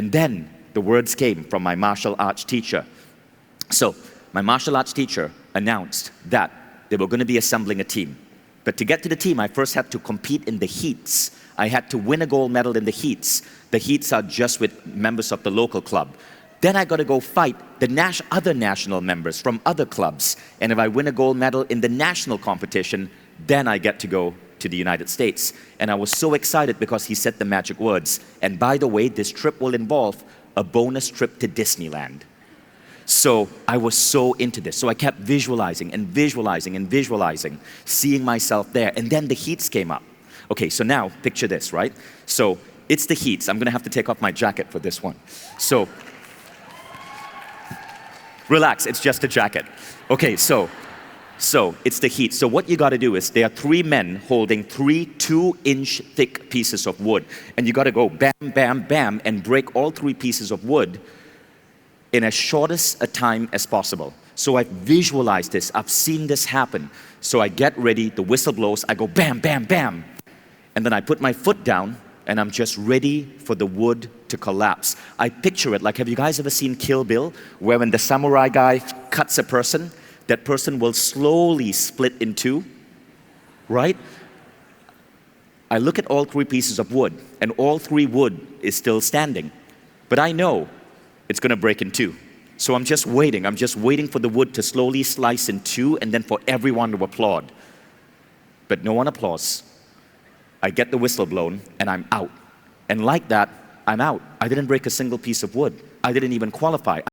And then the words came from my martial arts teacher. So my martial arts teacher announced that they were going to be assembling a team. But to get to the team, I first had to compete in the heats. I had to win a gold medal in the heats. The heats are just with members of the local club. Then I got to go fight the other national members from other clubs. And if I win a gold medal in the national competition, then I get to go to the United States. And I was so excited because he said the magic words. And by the way, this trip will involve a bonus trip to Disneyland. So I was so into this. So I kept visualizing and visualizing and visualizing, seeing myself there. And then the heats came up. Okay, so now picture this, right? So it's the heats. I'm gonna have to take off my jacket for this one. So relax, it's just a jacket. Okay, so it's the heat. So what you gotta do is there are 3 men holding 3 2-inch thick pieces of wood. And you gotta go bam, bam, bam, and break all 3 pieces of wood in as shortest a time as possible. So I've visualized this, I've seen this happen. So I get ready, the whistle blows, I go bam, bam, bam. And then I put my foot down and I'm just ready for the wood to collapse. I picture it like, have you guys ever seen Kill Bill? Where when the samurai guy cuts a person, that person will slowly split in 2, right? I look at all 3 pieces of wood and all 3 wood is still standing. But I know it's gonna break in 2. So I'm just waiting for the wood to slowly slice in 2 and then for everyone to applaud. But no one applauds. I get the whistle blown and I'm out. And like that, I'm out. I didn't break a single piece of wood. I didn't even qualify.